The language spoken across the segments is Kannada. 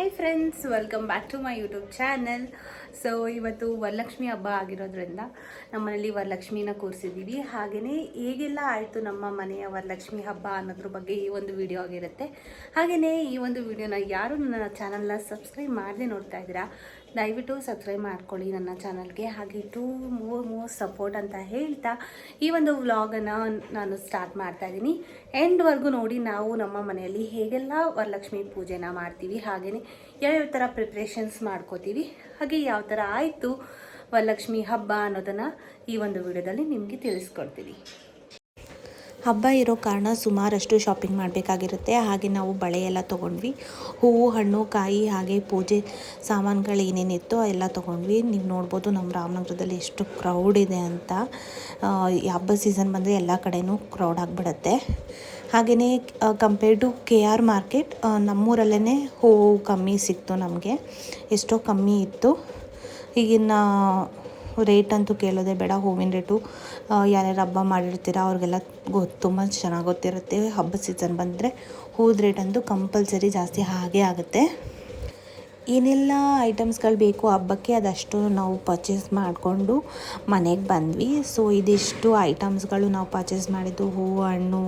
Hi friends, welcome back to my YouTube channel. So ಇವತ್ತು ವರಲಕ್ಷ್ಮಿ ಹಬ್ಬ ಆಗಿರೋದ್ರಿಂದ ನಮ್ಮನೇಲಿ ವರಲಕ್ಷ್ಮಿನ ಕೂರಿಸಿದ್ದೀವಿ. ಹಾಗೆಯೇ ಹೇಗೆಲ್ಲ ಆಯಿತು ನಮ್ಮ ಮನೆಯ ವರಲಕ್ಷ್ಮಿ ಹಬ್ಬ ಅನ್ನೋದ್ರ ಬಗ್ಗೆ ಈ ಒಂದು ವಿಡಿಯೋ ಆಗಿರುತ್ತೆ. ಹಾಗೆಯೇ ಈ ಒಂದು ವಿಡಿಯೋನ ಯಾರು ನನ್ನ ಚಾನಲ್ನ ಸಬ್ಸ್ಕ್ರೈಬ್ ಮಾಡದೆ ನೋಡ್ತಾ ಇದ್ದೀರಾ, ದಯವಿಟ್ಟು ಸಬ್ಸ್ಕ್ರೈಬ್ ಮಾಡ್ಕೊಳ್ಳಿ ನನ್ನ ಚಾನಲ್ಗೆ. ಹಾಗೆ ಟು ಮೋರ್ ಸಪೋರ್ಟ್ ಅಂತ ಹೇಳ್ತಾ ಈ ಒಂದು ವ್ಲಾಗನ್ನು ನಾನು ಸ್ಟಾರ್ಟ್ ಮಾಡ್ತಾ ಇದ್ದೀನಿ. ಎಂಡ್ವರೆಗೂ ನೋಡಿ. ನಾವು ನಮ್ಮ ಮನೆಯಲ್ಲಿ ಹೇಗೆಲ್ಲ ವರಲಕ್ಷ್ಮಿ ಪೂಜೆನ ಮಾಡ್ತೀವಿ, ಹಾಗೆಯೇ ಯಾವ್ಯಾವ ಥರ ಪ್ರಿಪ್ರೇಷನ್ಸ್ ಮಾಡ್ಕೋತೀವಿ, ಹಾಗೆ ಯಾವ ಥರ ಆಯಿತು ವರಲಕ್ಷ್ಮಿ ಹಬ್ಬ ಅನ್ನೋದನ್ನು ಈ ಒಂದು ವಿಡಿಯೋದಲ್ಲಿ ನಿಮಗೆ ತಿಳಿಸ್ಕೊಡ್ತೀನಿ. ಹಬ್ಬ ಇರೋ ಕಾರಣ ಸುಮಾರಷ್ಟು ಶಾಪಿಂಗ್ ಮಾಡಬೇಕಾಗಿರುತ್ತೆ. ಹಾಗೆ ನಾವು ಬಳೆ ಎಲ್ಲ ತೊಗೊಂಡ್ವಿ. ಹೂವು, ಹಣ್ಣು, ಕಾಯಿ, ಹಾಗೆ ಪೂಜೆ ಸಾಮಾನುಗಳು ಏನೇನಿತ್ತು ಎಲ್ಲ ತೊಗೊಂಡ್ವಿ. ನೀವು ನೋಡ್ಬೋದು ನಮ್ಮ ರಾಮನಗರದಲ್ಲಿ ಎಷ್ಟು ಕ್ರೌಡ್ ಇದೆ ಅಂತ. ಹಬ್ಬ ಸೀಸನ್ ಬಂದರೆ ಎಲ್ಲ ಕಡೆಯೂ ಕ್ರೌಡ್ ಆಗಿಬಿಡುತ್ತೆ. ಹಾಗೆಯೇ ಕಂಪೇರ್ ಟು KR ಮಾರ್ಕೆಟ್ ನಮ್ಮೂರಲ್ಲೇ ಹೂವು ಕಮ್ಮಿ ಸಿಕ್ತು ನಮಗೆ. ಎಷ್ಟೋ ಕಮ್ಮಿ ಇತ್ತು. ಈಗಿನ ರೇಟ್ ಅಂತೂ ಕೇಳೋದೇ ಬೇಡ. ಹೂವಿನ ರೇಟು ಯಾರ್ಯಾರು ಹಬ್ಬ ಮಾಡಿರ್ತೀರ ಅವ್ರಿಗೆಲ್ಲ ತುಂಬ ಚೆನ್ನಾಗಿ ಗೊತ್ತಿರುತ್ತೆ. ಹಬ್ಬ ಸೀಸನ್ ಬಂದರೆ ಹೂದ ರೇಟ್ ಅಂತೂ ಕಂಪಲ್ಸರಿ ಜಾಸ್ತಿ ಹಾಗೇ ಆಗುತ್ತೆ. ಏನೆಲ್ಲ ಐಟಮ್ಸ್ಗಳು ಬೇಕು ಹಬ್ಬಕ್ಕೆ ಅದಷ್ಟು ನಾವು ಪರ್ಚೇಸ್ ಮಾಡಿಕೊಂಡು ಮನೆಗೆ ಬಂದ್ವಿ. ಸೊ ಇದಿಷ್ಟು ಐಟಮ್ಸ್ಗಳು ನಾವು ಪರ್ಚೇಸ್ ಮಾಡಿದ್ದು. ಹೂವು, ಹಣ್ಣು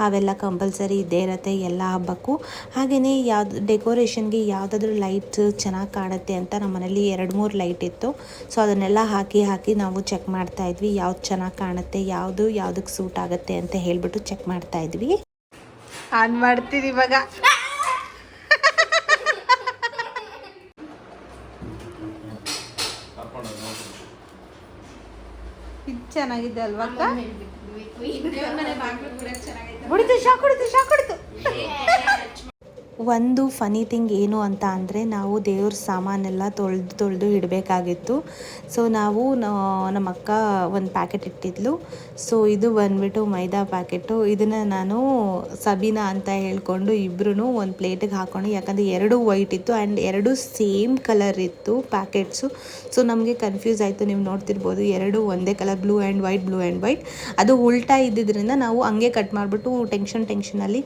ಅವೆಲ್ಲ ಕಂಪಲ್ಸರಿ ಇದ್ದೇ ಇರುತ್ತೆ ಎಲ್ಲ ಹಬ್ಬಕ್ಕೂ. ಹಾಗೆಯೇ ಯಾವ್ದು ಡೆಕೋರೇಷನ್ಗೆ ಯಾವುದಾದ್ರೂ ಲೈಟ್ಸ್ ಚೆನ್ನಾಗಿ ಕಾಣುತ್ತೆ ಅಂತ ನಮ್ಮ ಮನೇಲಿ 2-3 ಲೈಟ್ ಇತ್ತು. ಸೊ ಅದನ್ನೆಲ್ಲ ಹಾಕಿ ನಾವು ಚೆಕ್ ಮಾಡ್ತಾಯಿದ್ವಿ. ಯಾವ್ದು ಚೆನ್ನಾಗಿ ಕಾಣುತ್ತೆ, ಯಾವುದಕ್ಕೆ ಸೂಟ್ ಆಗುತ್ತೆ ಅಂತ ಹೇಳಿಬಿಟ್ಟು ಚೆಕ್ ಮಾಡ್ತಾಯಿದ್ವಿ. ಆನ್ ಮಾಡ್ತೀರಿ ಇವಾಗ. ಇದು ಚೆನ್ನಾಗಿದೆ ಅಲ್ವಾ? ಒಂದು ಫನಿ ಥಿಂಗ್ ಏನು ಅಂತ ಅಂದರೆ, ನಾವು ದೇವ್ರ ಸಾಮಾನೆಲ್ಲ ತೊಳೆದು ಇಡಬೇಕಾಗಿತ್ತು. ಸೊ ನಾವು ನಮ್ಮ ಅಕ್ಕ ಒಂದು ಪ್ಯಾಕೆಟ್ ಇಟ್ಟಿದ್ಲು. ಸೊ ಇದು ಬಂದುಬಿಟ್ಟು ಮೈದಾ ಪ್ಯಾಕೆಟು. ಇದನ್ನು ನಾನು ಸಬೀನಾ ಅಂತ ಹೇಳ್ಕೊಂಡು ಇಬ್ಬರೂ ಒಂದು ಪ್ಲೇಟಿಗೆ ಹಾಕ್ಕೊಂಡು, ಯಾಕಂದರೆ 2 ವೈಟ್ ಇತ್ತು ಆ್ಯಂಡ್ 2 ಸೇಮ್ ಕಲರ್ ಇತ್ತು ಪ್ಯಾಕೆಟ್ಸು. ಸೊ ನಮಗೆ ಕನ್ಫ್ಯೂಸ್ ಆಯಿತು. ನೀವು ನೋಡ್ತಿರ್ಬೋದು 2 ಒಂದೇ ಕಲರ್, ಬ್ಲೂ ಆ್ಯಂಡ್ ವೈಟ್. ಅದು ಉಲ್ಟಾ ಇದ್ದಿದ್ದರಿಂದ ನಾವು ಹಂಗೆ ಕಟ್ ಮಾಡಿಬಿಟ್ಟು ಟೆನ್ಷನಲ್ಲಿ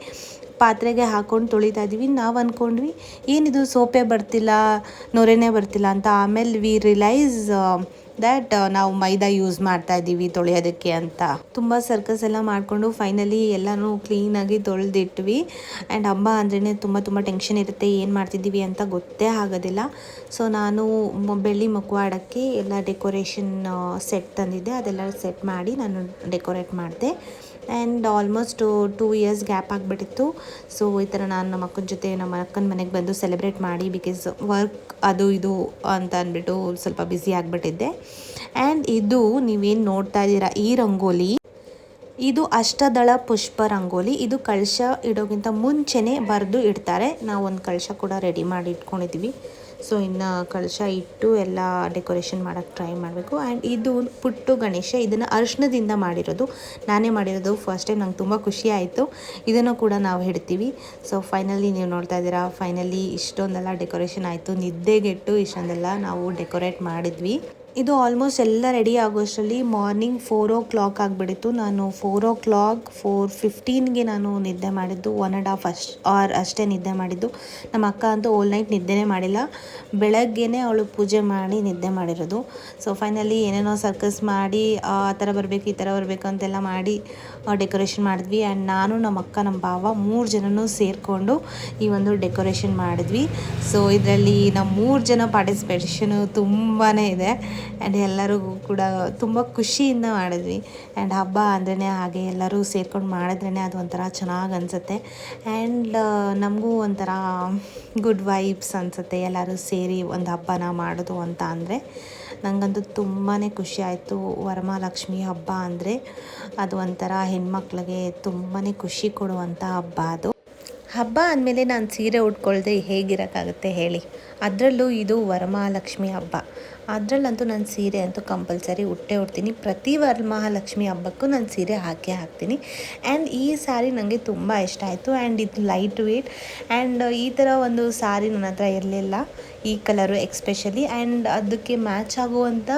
ಪಾತ್ರೆಗೆ ಹಾಕ್ಕೊಂಡು ತೊಳಿತಾ ಇದ್ದೀವಿ. ನಾವು ಅಂದ್ಕೊಂಡ್ವಿ ಏನಿದು ಸೋಪೇ ಬರ್ತಿಲ್ಲ, ನೊರೆನೇ ಬರ್ತಿಲ್ಲ ಅಂತ. ಆಮೇಲೆ ವಿ ರಿಯಲೈಸ್ ದ್ಯಾಟ್ ನಾವು ಮೈದಾ ಯೂಸ್ ಮಾಡ್ತಾ ಇದ್ದೀವಿ ತೊಳೆಯೋದಕ್ಕೆ ಅಂತ. ತುಂಬ ಸರ್ಕಸ್ ಎಲ್ಲ ಮಾಡಿಕೊಂಡು ಫೈನಲಿ ಎಲ್ಲನೂ ಕ್ಲೀನಾಗಿ ತೊಳೆದಿಟ್ವಿ. ಆ್ಯಂಡ್ ಹಬ್ಬ ಅಂದ್ರೇ ತುಂಬ ಟೆನ್ಷನ್ ಇರುತ್ತೆ. ಏನು ಮಾಡ್ತಿದ್ದೀವಿ ಅಂತ ಗೊತ್ತೇ ಆಗೋದಿಲ್ಲ. ಸೊ ನಾನು ಬೆಳ್ಳಿ ಮುಖವಾಡಕ್ಕೆ ಎಲ್ಲ ಡೆಕೋರೇಷನ್ ಸೆಟ್ ತಂದಿದ್ದೆ. ಅದೆಲ್ಲ ಸೆಟ್ ಮಾಡಿ ನಾನು ಡೆಕೋರೇಟ್ ಮಾಡಿದೆ. ಆ್ಯಂಡ್ ಆಲ್ಮೋಸ್ಟ್ 2 ಇಯರ್ಸ್ ಗ್ಯಾಪ್ ಆಗಿಬಿಟ್ಟಿತ್ತು. ಸೊ ಈ ಥರ ನಾನು ನಮ್ಮ ಅಕ್ಕನ ಜೊತೆ ನಮ್ಮ ಅಕ್ಕನ ಮನೆಗೆ ಬಂದು ಸೆಲೆಬ್ರೇಟ್ ಮಾಡಿ, ಬಿಕಾಸ್ ವರ್ಕ್ ಅದು ಇದು ಅಂತ ಅಂದ್ಬಿಟ್ಟು ಸ್ವಲ್ಪ ಬ್ಯುಸಿ ಆಗಿಬಿಟ್ಟಿದ್ದೆ. ಆ್ಯಂಡ್ ಇದು ನೀವೇನು ನೋಡ್ತಾ ಇದ್ದೀರಾ, ಈ ರಂಗೋಲಿ ಇದು ಅಷ್ಟದಳ ಪುಷ್ಪ ರಂಗೋಲಿ. ಇದು ಕಳಶ ಇಡೋಕ್ಕಿಂತ ಮುಂಚೆನೇ ಬರೆದು ಇಡ್ತಾರೆ. ನಾವು ಒಂದು ಕಳಶ ಕೂಡ ರೆಡಿ ಮಾಡಿ ಇಟ್ಕೊಂಡಿದ್ದೀವಿ. ಸೊ ಇನ್ನು ಕಳಶ ಇಟ್ಟು ಎಲ್ಲ ಡೆಕೋರೇಷನ್ ಮಾಡೋಕ್ಕೆ ಟ್ರೈ ಮಾಡಬೇಕು. ಆ್ಯಂಡ್ ಇದು ಪುಟ್ಟು ಗಣೇಶ. ಇದನ್ನು ಅರಿಶಿಣದಿಂದ ಮಾಡಿರೋದು, ನಾನೇ ಮಾಡಿರೋದು. ಫಸ್ಟ್ ಟೈಮ್ ನಂಗೆ ತುಂಬ ಖುಷಿ ಆಯಿತು. ಇದನ್ನು ಕೂಡ ನಾವು ಇಡ್ತೀವಿ. ಸೊ ಫೈನಲಿ ನೀವು ನೋಡ್ತಾ ಇದ್ದೀರಾ, ಫೈನಲಿ ಇಷ್ಟೊಂದೆಲ್ಲ ಡೆಕೋರೇಷನ್ ಆಯಿತು. ನಿದ್ದೆಗೆಟ್ಟು ಇಷ್ಟೊಂದೆಲ್ಲ ನಾವು ಡೆಕೋರೇಟ್ ಮಾಡಿದ್ವಿ. ಇದು ಆಲ್ಮೋಸ್ಟ್ ಎಲ್ಲ ರೆಡಿ ಆಗೋಷ್ಟರಲ್ಲಿ ಮಾರ್ನಿಂಗ್ 4 o'clock ಆಗಿಬಿಟ್ಟಿತ್ತು. ನಾನು 4 o'clock 4:15ಗೆ ನಾನು ನಿದ್ದೆ ಮಾಡಿದ್ದು. 1.5 hour ಅಷ್ಟೇ ನಿದ್ದೆ ಮಾಡಿದ್ದು. ನಮ್ಮ ಅಕ್ಕ ಅಂತೂ ಓಲ್ ನೈಟ್ ನಿದ್ದೆನೇ ಮಾಡಿಲ್ಲ. ಬೆಳಗ್ಗೆನೇ ಅವಳು ಪೂಜೆ ಮಾಡಿ ನಿದ್ದೆ ಮಾಡಿರೋದು. ಸೊ ಫೈನಲಿ ಏನೇನೋ ಸರ್ಕಸ್ ಮಾಡಿ ಆ ಥರ ಬರಬೇಕು, ಈ ಥರ ಬರಬೇಕು ಅಂತೆಲ್ಲ ಮಾಡಿ ಡೆಕೋರೇಷನ್ ಮಾಡಿದ್ವಿ. ಆ್ಯಂಡ್ ನಾನು, ನಮ್ಮ ಅಕ್ಕ, ನಮ್ಮ ಭಾವ 3 ಜನನೂ ಸೇರಿಕೊಂಡು ಈ ಒಂದು ಡೆಕೋರೇಷನ್ ಮಾಡಿದ್ವಿ. ಸೊ ಇದರಲ್ಲಿ ನಮ್ಮ 3 ಜನ ಪಾರ್ಟಿಸಿಪೇಷನು ತುಂಬಾ ಇದೆ. ಆ್ಯಂಡ್ ಎಲ್ಲರಿಗೂ ಕೂಡ ತುಂಬ ಖುಷಿಯಿಂದ ಮಾಡಿದ್ವಿ. ಆ್ಯಂಡ್ ಹಬ್ಬ ಅಂದ್ರೇ ಹಾಗೆ ಎಲ್ಲರೂ ಸೇರ್ಕೊಂಡು ಮಾಡಿದ್ರೇ ಅದು ಒಂಥರ ಚೆನ್ನಾಗಿ ಅನಿಸುತ್ತೆ. ಆ್ಯಂಡ್ ನಮಗೂ ಒಂಥರ ಗುಡ್ ವೈಬ್ಸ್ ಅನಿಸುತ್ತೆ ಎಲ್ಲರೂ ಸೇರಿ ಒಂದು ಹಬ್ಬನ ಮಾಡೋದು ಅಂತ ಅಂದರೆ. ನನಗಂತೂ ತುಂಬಾ ಖುಷಿ ಆಯಿತು. ವರಮಹಾಲಕ್ಷ್ಮಿ ಹಬ್ಬ ಅಂದರೆ ಅದು ಒಂಥರ ಹೆಣ್ಮಕ್ಳಿಗೆ ತುಂಬಾ ಖುಷಿ ಕೊಡುವಂಥ ಹಬ್ಬ ಅದು. ಹಬ್ಬ ಅಂದಮೇಲೆ ನಾನು ಸೀರೆ ಉಟ್ಕೊಳ್ದೆ ಹೇಗಿರೋಕ್ಕಾಗುತ್ತೆ ಹೇಳಿ. ಅದರಲ್ಲೂ ಇದು ವರಮಹಾಲಕ್ಷ್ಮಿ ಹಬ್ಬ. ಅದರಲ್ಲಂತೂ ನಾನು ಸೀರೆ ಅಂತೂ ಕಂಪಲ್ಸರಿ ಉಡ್ತೀನಿ. ಪ್ರತಿ ವರಮಹಾಲಕ್ಷ್ಮಿ ಹಬ್ಬಕ್ಕೂ ನಾನು ಸೀರೆ ಹಾಕ್ತೀನಿ. ಆ್ಯಂಡ್ ಈ ಸ್ಯಾರಿ ನನಗೆ ತುಂಬ ಇಷ್ಟ ಆಯಿತು. ಆ್ಯಂಡ್ ಇದು ಲೈಟ್ ವೇಟ್. ಆ್ಯಂಡ್ ಈ ಥರ ಒಂದು ಸ್ಯಾರಿ ನನ್ನ ಹತ್ರ ಇರಲಿಲ್ಲ, ಈ ಕಲರು ಎಕ್ಸ್ಪೆಷಲಿ. ಆ್ಯಂಡ್ ಅದಕ್ಕೆ ಮ್ಯಾಚ್ ಆಗುವಂಥ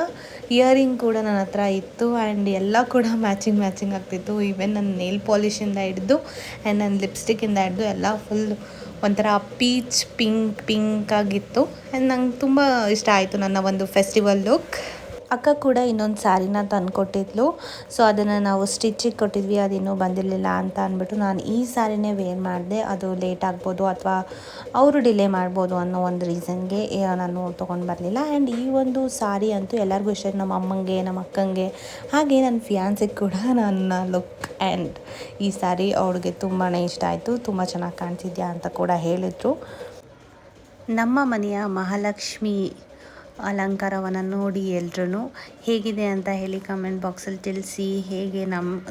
ಇಯರಿಂಗ್ ಕೂಡ ನನ್ನ ಹತ್ರ ಇತ್ತು. ಆ್ಯಂಡ್ ಎಲ್ಲ ಕೂಡ ಮ್ಯಾಚಿಂಗ್ ಆಗ್ತಿತ್ತು. ಈವನ್ ನನ್ನ ನೇಲ್ ಪಾಲಿಶಿಂದ ಹಿಡಿದು ಆ್ಯಂಡ್ ನನ್ನ ಲಿಪ್ಸ್ಟಿಕ್ಕಿಂದ ಹಿಡಿದು ಎಲ್ಲ ಫುಲ್ ಒಂಥರ ಪಿಂಕ್ ಆಗಿತ್ತು. ಆ್ಯಂಡ್ ನಂಗೆ ತುಂಬ ಇಷ್ಟ ಆಯಿತು ನನ್ನ ಒಂದು ಫೆಸ್ಟಿವಲ್ ಲುಕ್. ಅಕ್ಕ ಕೂಡ ಇನ್ನೊಂದು ಸ್ಯಾರಿನ ತಂದುಕೊಟ್ಟಿದ್ಲು. ಸೊ ಅದನ್ನು ನಾವು ಸ್ಟಿಚಿಗೆ ಕೊಟ್ಟಿದ್ವಿ, ಅದಿನ್ನೂ ಬಂದಿರಲಿಲ್ಲ ಅಂತ ಅಂದ್ಬಿಟ್ಟು ನಾನು ಈ ಸ್ಯಾರಿನೇ ವೇರ್ ಮಾಡಿದೆ. ಅದು ಲೇಟ್ ಆಗ್ಬೋದು ಅಥವಾ ಅವರು ಡಿಲೇ ಮಾಡ್ಬೋದು ಅನ್ನೋ ಒಂದು ರೀಸನ್ಗೆ ನಾನು ತೊಗೊಂಡು ಬರಲಿಲ್ಲ. ಆ್ಯಂಡ್ ಈ ಒಂದು ಸಾರಿ ಅಂತೂ ಎಲ್ಲರಿಗೂ ಇಷ್ಟ ಆಯಿತು. ನಮ್ಮ ಅಮ್ಮಂಗೆ, ನಮ್ಮ ಅಕ್ಕಂಗೆ, ಹಾಗೆ ನನ್ನ ಫಿಯಾನ್ಸಿಗೆ ಕೂಡ ನನ್ನ ಲುಕ್ ಆ್ಯಂಡ್ ಈ ಸ್ಯಾರಿ ಅವ್ಳಿಗೆ ತುಂಬಾ ಇಷ್ಟ ಆಯಿತು. ತುಂಬ ಚೆನ್ನಾಗಿ ಕಾಣ್ತಿದ್ಯಾ ಅಂತ ಕೂಡ ಹೇಳಿದರು. ನಮ್ಮ ಮನೆಯ ಮಹಾಲಕ್ಷ್ಮಿ ಅಲಂಕಾರವನ್ನು ನೋಡಿ ಎಲ್ರೂ ಹೇಗಿದೆ ಅಂತ ಹೇಳಿ ಕಮೆಂಟ್ ಬಾಕ್ಸಲ್ಲಿ ತಿಳಿಸಿ. ಹೇಗೆ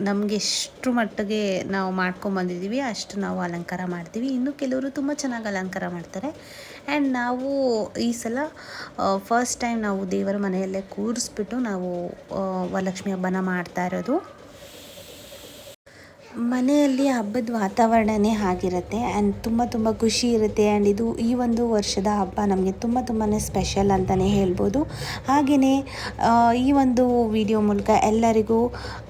ನಮಗೆ ಎಷ್ಟು ಮಟ್ಟಿಗೆ ನಾವು ಮಾಡ್ಕೊಂಬಂದಿದ್ದೀವಿ ಅಷ್ಟು ನಾವು ಅಲಂಕಾರ ಮಾಡ್ತೀವಿ. ಇನ್ನು ಕೆಲವರು ತುಂಬ ಚೆನ್ನಾಗಿ ಅಲಂಕಾರ ಮಾಡ್ತಾರೆ. ಆ್ಯಂಡ್ ನಾವು ಈ ಸಲ ಫಸ್ಟ್ ಟೈಮ್ ನಾವು ದೇವರ ಮನೆಯಲ್ಲೇ ಕೂರಿಸ್ಬಿಟ್ಟು ನಾವು ವರಲಕ್ಷ್ಮಿ ಹಬ್ಬನ ಮಾಡ್ತಾ ಇರೋದು. ಮನೆಯಲ್ಲಿ ಹಬ್ಬದ ವಾತಾವರಣನೇ ಆಗಿರುತ್ತೆ ಆ್ಯಂಡ್ ತುಂಬ ಖುಷಿ ಇರುತ್ತೆ. ಆ್ಯಂಡ್ ಈ ಒಂದು ವರ್ಷದ ಹಬ್ಬ ನಮಗೆ ತುಂಬಾ ಸ್ಪೆಷಲ್ ಅಂತಲೇ ಹೇಳ್ಬೋದು. ಹಾಗೆಯೇ ಈ ಒಂದು ವಿಡಿಯೋ ಮೂಲಕ ಎಲ್ಲರಿಗೂ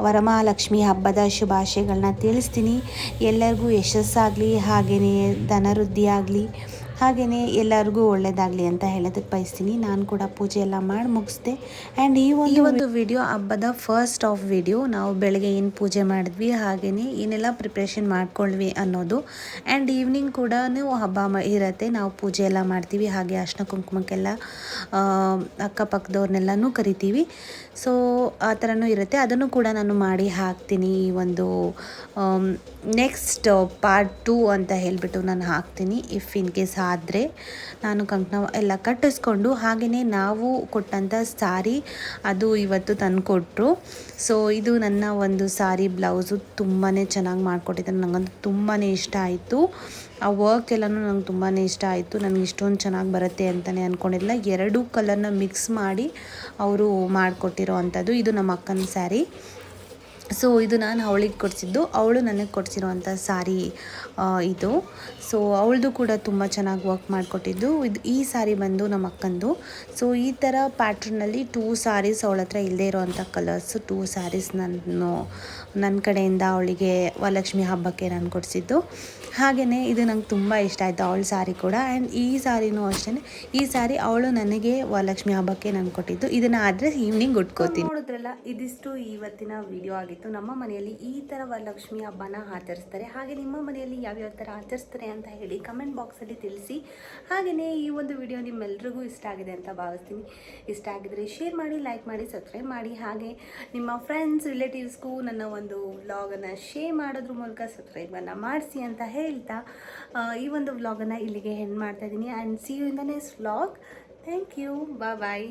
ವರಮಹಾಲಕ್ಷ್ಮಿ ಹಬ್ಬದ ಶುಭಾಶಯಗಳನ್ನ ತಿಳಿಸ್ತೀನಿ. ಎಲ್ಲರಿಗೂ ಯಶಸ್ಸಾಗಲಿ, ಹಾಗೆಯೇ ಧನವೃದ್ಧಿ ಆಗಲಿ, ಹಾಗೆಯೇ ಎಲ್ಲರಿಗೂ ಒಳ್ಳೆಯದಾಗಲಿ ಅಂತ ಹೇಳೋದಕ್ಕೆ ಬಯಸ್ತೀನಿ. ನಾನು ಕೂಡ ಪೂಜೆ ಎಲ್ಲ ಮಾಡಿ ಮುಗಿಸ್ದೆ. ಆ್ಯಂಡ್ ಈ ಒಂದು ವಿಡಿಯೋ ಹಬ್ಬದ ಫಸ್ಟ್ ಆಫ್ ವಿಡಿಯೋ. ನಾವು ಬೆಳಗ್ಗೆ ಏನು ಪೂಜೆ ಮಾಡಿದ್ವಿ, ಹಾಗೆಯೇ ಏನೆಲ್ಲ ಪ್ರಿಪ್ರೇಷನ್ ಮಾಡ್ಕೊಳ್ವಿ ಅನ್ನೋದು. ಆ್ಯಂಡ್ ಈವ್ನಿಂಗ್ ಕೂಡ ಹಬ್ಬ ಇರುತ್ತೆ, ನಾವು ಪೂಜೆ ಎಲ್ಲ ಮಾಡ್ತೀವಿ. ಹಾಗೆ ಅರ್ಶಿನ ಕುಂಕುಮಕ್ಕೆಲ್ಲ ಅಕ್ಕಪಕ್ಕದವ್ರನ್ನೆಲ್ಲನೂ ಕರಿತೀವಿ. ಸೊ ಆ ಥರನೂ ಇರುತ್ತೆ, ಅದನ್ನು ಕೂಡ ನಾನು ಮಾಡಿ ಹಾಕ್ತೀನಿ. ಈ ಒಂದು ನೆಕ್ಸ್ಟ್ ಪಾರ್ಟ್ 2 ಅಂತ ಹೇಳಿಬಿಟ್ಟು ನಾನು ಹಾಕ್ತೀನಿ. ಇಫ್ ಇನ್ ಕೇಸ್ ಆದರೆ ನಾನು ಕಂಕಣ ಎಲ್ಲ ಕಟ್ಟಿಸ್ಕೊಂಡು, ಹಾಗೆಯೇ ನಾವು ಕೊಟ್ಟಂಥ ಸಾರಿ ಅದು ಇವತ್ತು ತಂದುಕೊಟ್ರು. ಸೊ ಇದು ನನ್ನ ಒಂದು ಸಾರಿ ಬ್ಲೌಸು ತುಂಬಾ ಚೆನ್ನಾಗಿ ಮಾಡಿಕೊಟ್ಟಿದ್ದಾರೆ. ನನಗಂತೂ ತುಂಬಾ ಇಷ್ಟ ಆಯಿತು. ಆ ವರ್ಕ್ ಎಲ್ಲನೂ ನಂಗೆ ತುಂಬಾ ಇಷ್ಟ ಆಯಿತು. ನನಗೆ ಇಷ್ಟೊಂದು ಚೆನ್ನಾಗಿ ಬರುತ್ತೆ ಅಂತಲೇ ಅಂದ್ಕೊಂಡಿರಲಿಲ್ಲ. 2 ಕಲರ್ನ ಮಿಕ್ಸ್ ಮಾಡಿ ಅವರು ಮಾಡಿಕೊಟ್ಟಿರೋ ಅಂಥದ್ದು. ಇದು ನಮ್ಮ ಅಕ್ಕನ ಸ್ಯಾರಿ. ಸೊ ಇದು ನಾನು ಅವಳಿಗೆ ಕೊಡಿಸಿದ್ದು, ಅವಳು ನನಗೆ ಕೊಡಿಸಿರುವಂಥ ಸಾರಿ ಇದು. ಸೊ ಅವಳದು ಕೂಡ ತುಂಬ ಚೆನ್ನಾಗಿ ವರ್ಕ್ ಮಾಡಿಕೊಟ್ಟಿದ್ದು. ಈ ಸಾರಿ ಬಂದು ನಮ್ಮ ಅಕ್ಕಂದು. ಸೊ ಈ ಥರ ಪ್ಯಾಟ್ರನಲ್ಲಿ 2 ಸ್ಯಾರೀಸ್ ಅವಳ ಹತ್ರ ಇಲ್ಲದೇ ಇರೋವಂಥ ಕಲರ್ಸು 2 ಸ್ಯಾರೀಸ್ ನನ್ನ ಕಡೆಯಿಂದ ಅವಳಿಗೆ ವರಲಕ್ಷ್ಮಿ ಹಬ್ಬಕ್ಕೆ ನಾನು ಕೊಡಿಸಿದ್ದು. ಹಾಗೆಯೇ ಇದು ನಂಗೆ ತುಂಬ ಇಷ್ಟ ಆಯಿತು, ಅವಳ ಸ್ಯಾರಿ ಕೂಡ. ಆ್ಯಂಡ್ ಈ ಸ್ಯಾರಿನೂ ಅಷ್ಟೇ, ಈ ಸ್ಯಾರಿ ಅವಳು ನನಗೆ ವರಲಕ್ಷ್ಮಿ ಹಬ್ಬಕ್ಕೆ ನಾನು ಕೊಟ್ಟಿದ್ದು. ಇದನ್ನು ಆದರೆ ಈವ್ನಿಂಗ್ ಉಟ್ಕೋತೀನಿ. ನೋಡಿದ್ರಲ್ಲ, ಇದಿಷ್ಟು ಇವತ್ತಿನ ವಿಡಿಯೋ ಆಗಿತ್ತು. ನಮ್ಮ ಮನೆಯಲ್ಲಿ ಈ ಥರ ವರಲಕ್ಷ್ಮಿ ಹಬ್ಬನ ಆಚರಿಸ್ತಾರೆ. ಹಾಗೆ ನಿಮ್ಮ ಮನೆಯಲ್ಲಿ ಯಾವ್ಯಾವ ಥರ ಆಚರಿಸ್ತಾರೆ ಅಂತ ಹೇಳಿ ಕಮೆಂಟ್ ಬಾಕ್ಸಲ್ಲಿ ತಿಳಿಸಿ. ಹಾಗೆಯೇ ಈ ಒಂದು ವಿಡಿಯೋ ನಿಮ್ಮೆಲ್ರಿಗೂ ಇಷ್ಟ ಆಗಿದೆ ಅಂತ ಭಾವಿಸ್ತೀನಿ. ಇಷ್ಟ ಆಗಿದ್ರೆ ಶೇರ್ ಮಾಡಿ, ಲೈಕ್ ಮಾಡಿ, ಸಬ್ಸ್ಕ್ರೈಬ್ ಮಾಡಿ. ಹಾಗೆ ನಿಮ್ಮ ಫ್ರೆಂಡ್ಸ್, ರಿಲೇಟಿವ್ಸ್ಗೂ ನನ್ನ ಒಂದು ವ್ಲಾಗನ್ನು ಶೇರ್ ಮಾಡೋದ್ರ ಮೂಲಕ ಸಬ್ಸ್ಕ್ರೈಬನ್ನು ಮಾಡಿಸಿ ಅಂತ ಹೇಳ್ತಾ ಈ ಒಂದು ವ್ಲಾಗನ್ನು ಇಲ್ಲಿಗೆ ಎಂಡ್ ಮಾಡ್ತಾ ಇದ್ದೀನಿ. And see you in the next vlog. Thank you. Bye.